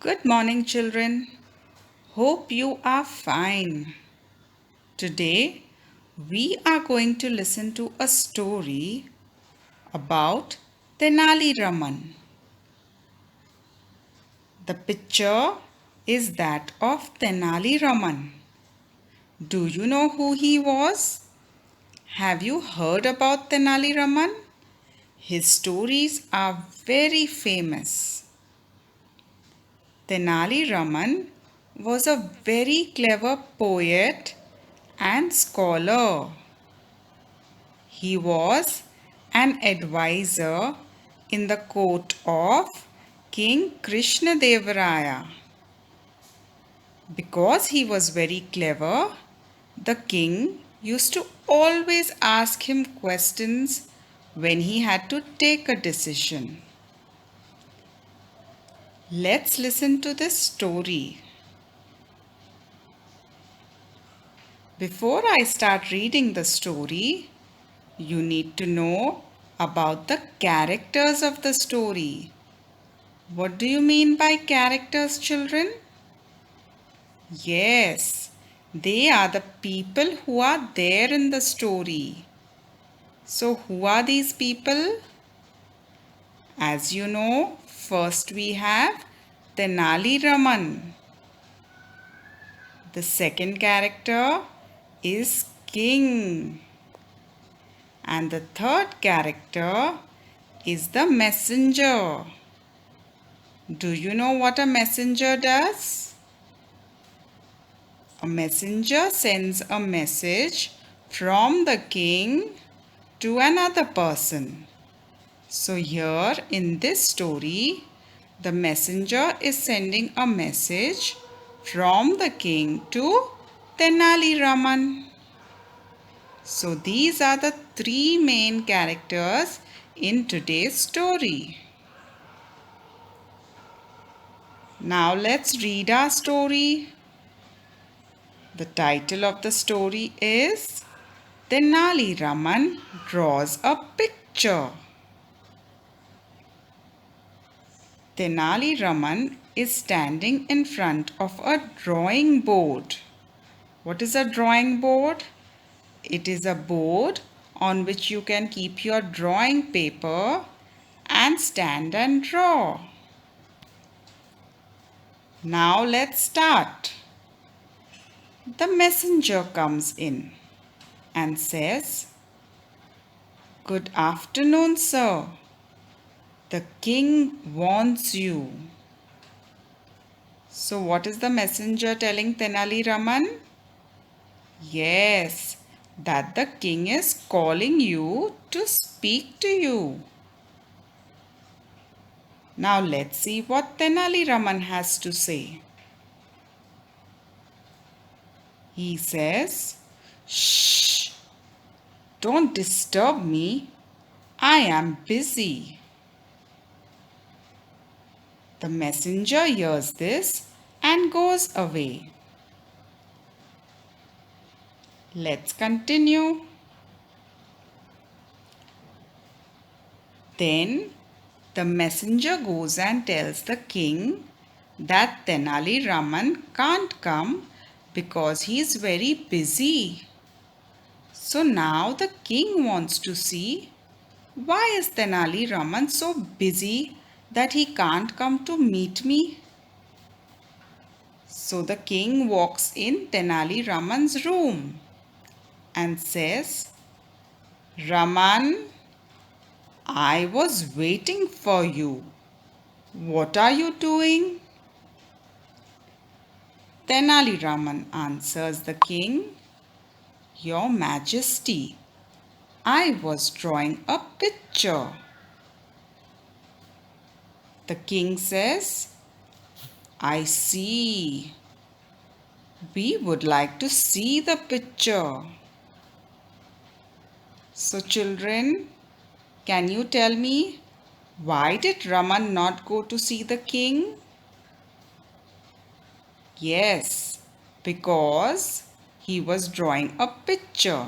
Good morning, children. Hope you are fine. Today, we are going to listen to a story about Tenali Raman. The picture is that of Tenali Raman. Do you know who he was? Have you heard about Tenali Raman? His stories are very famous. Tenali Raman was a very clever poet and scholar. He was an advisor in the court of King Krishnadevaraya. Because he was very clever, the king used to always ask him questions when he had to take a decision. Let's listen to this story. Before I start reading the story, you need to know about the characters of the story. What do you mean by characters, children? Yes, they are the people who are there in the story. So, who are these people? As you know, first we have Tenali Raman. The second character is King. And the third character is the messenger. Do you know what a messenger does? A messenger sends a message from the king to another person. So, here in this story, the messenger is sending a message from the king to Tenali Raman. So, these are the three main characters in today's story. Now, let's read our story. The title of the story is Tenali Raman Draws a Picture. Tenali Raman is standing in front of a drawing board. What is a drawing board? It is a board on which you can keep your drawing paper and stand and draw. Now let's start. The messenger comes in and says, "Good afternoon, sir. The king wants you." So, what is the messenger telling Tenali Raman? Yes, that the king is calling you to speak to you. Now, let's see what Tenali Raman has to say. He says, "Shh, don't disturb me. I am busy." The messenger hears this and goes away. Let's continue. Then the messenger goes and tells the king that Tenali Raman can't come because he is very busy. So now the king wants to see, why is Tenali Raman so busy that he can't come to meet me? So the king walks in Tenali Raman's room and says, "Raman, I was waiting for you. What are you doing?" Tenali Raman answers the king, "Your Majesty, I was drawing a picture." The king says, "I see. We would like to see the picture." So, children, can you tell me, why did Raman not go to see the king? Yes, because he was drawing a picture.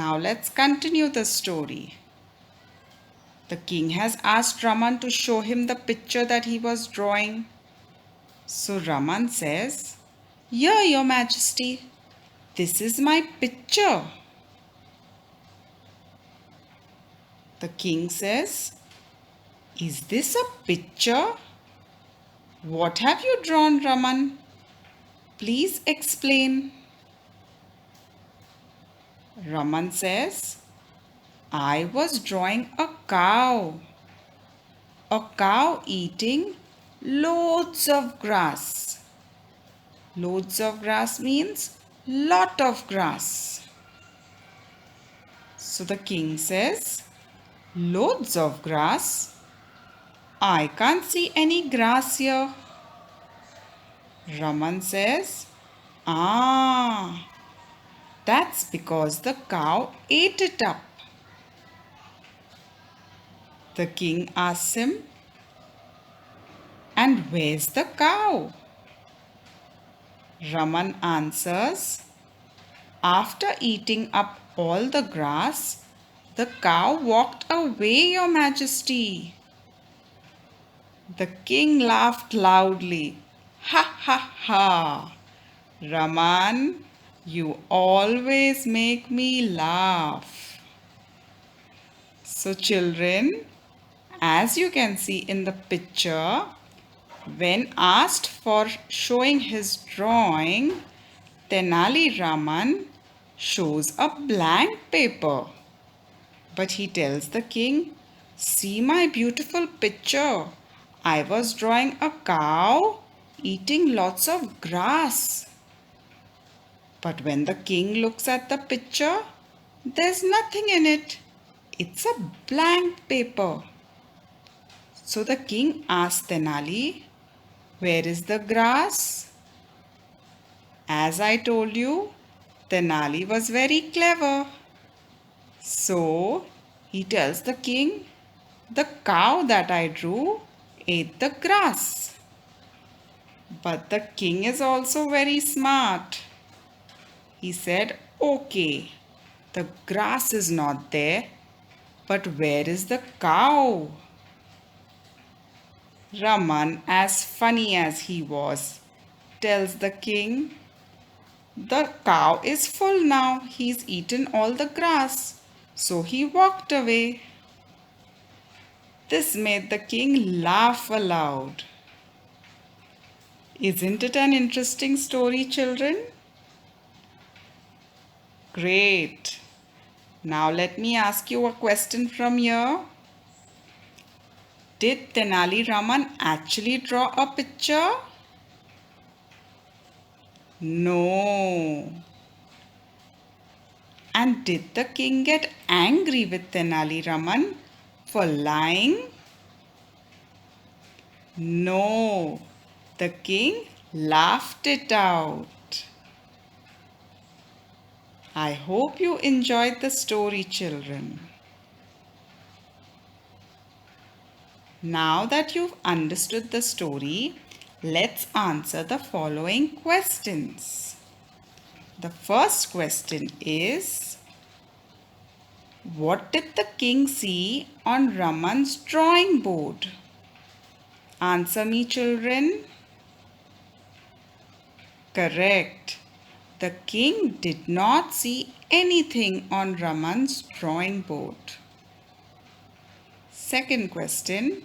Now let's continue the story. The king has asked Raman to show him the picture that he was drawing. So Raman says, "Here, your majesty, this is my picture." The king says, "Is this a picture? What have you drawn, Raman? Please explain." Raman says, "I was drawing a cow eating loads of grass." Loads of grass means lot of grass. So the king says, "Loads of grass? I can't see any grass here." Raman says, "Ah, that's because the cow ate it up." The king asks him, "And where's the cow?" Raman answers, "After eating up all the grass, the cow walked away, your majesty." The king laughed loudly. "Ha ha ha! Raman, you always make me laugh." So children, as you can see in the picture, when asked for showing his drawing, Tenali Raman shows a blank paper. But he tells the king, "See my beautiful picture. I was drawing a cow eating lots of grass." But when the king looks at the picture, there's nothing in it. It's a blank paper. So the king asks Tenali, "Where is the grass?" As I told you, Tenali was very clever. So he tells the king, "The cow that I drew ate the grass." But the king is also very smart. He said, "Okay, the grass is not there, but where is the cow?" Raman, as funny as he was, tells the king, "The cow is full now. He's eaten all the grass." So he walked away. This made the king laugh aloud. Isn't it an interesting story, children? Great. Now let me ask you a question from here. Did Tenali Raman actually draw a picture? No. And did the king get angry with Tenali Raman for lying? No. The king laughed it out. I hope you enjoyed the story, children. Now that you've understood the story, let's answer the following questions. The first question is, what did the king see on Raman's drawing board? Answer me, children. Correct. The king did not see anything on Raman's drawing board. Second question,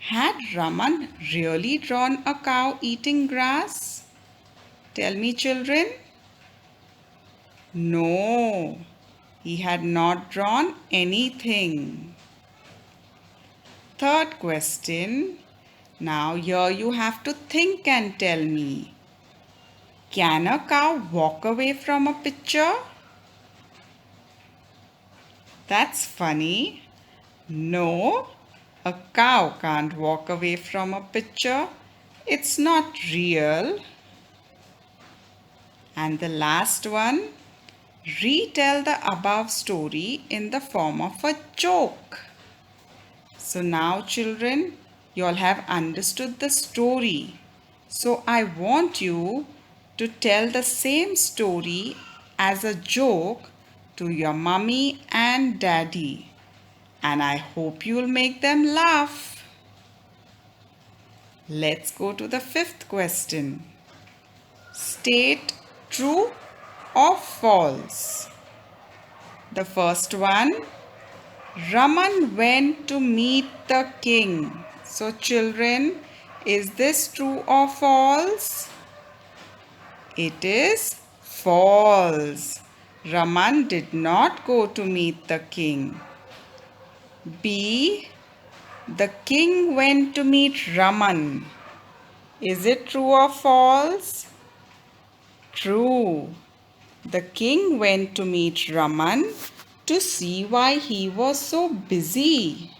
had Raman really drawn a cow eating grass? Tell me, children. No, he had not drawn anything. Third question, now here you have to think and tell me. Can a cow walk away from a picture? That's funny. No, a cow can't walk away from a picture. It's not real. And the last one, retell the above story in the form of a joke. So now children, you all have understood the story. So I want you to tell the same story as a joke to your mummy and daddy. and I hope you'll make them laugh. Let's go to the fifth question. State true or false. The first one, Raman went to meet the king. So children, is this true or false? It is false. Raman did not go to meet the king. B. The king went to meet Raman. Is it true or false? True. The king went to meet Raman to see why he was so busy.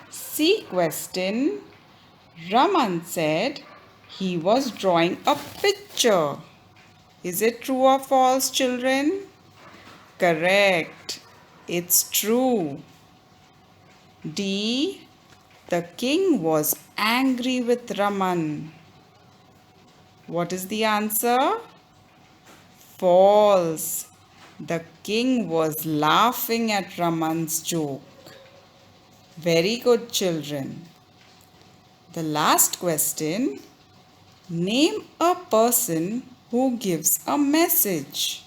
C question. Raman said he was drawing a picture. Is it true or false, children? Correct. It's true. D. The king was angry with Raman. What is the answer? False. The king was laughing at Raman's joke. Very good, children. The last question. Name a person who gives a message.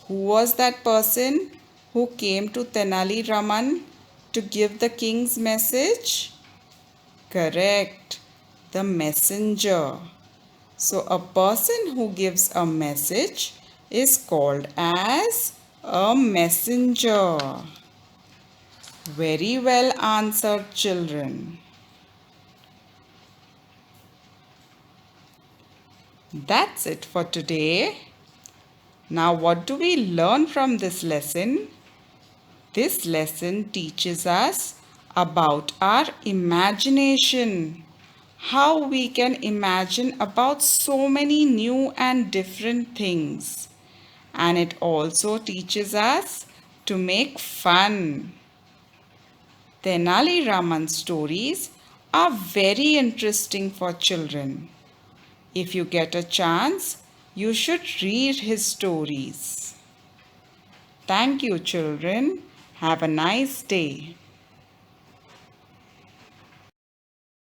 Who was that person who came to Tenali Raman to give the king's message? Correct. The messenger. So a person who gives a message is called as a messenger. Very well answered, children. That's it for today. Now what do we learn from this lesson? This lesson teaches us about our imagination. How we can imagine about so many new and different things. And it also teaches us to make fun. Tenali Raman stories are very interesting for children. If you get a chance, you should read his stories. Thank you, children. Have a nice day.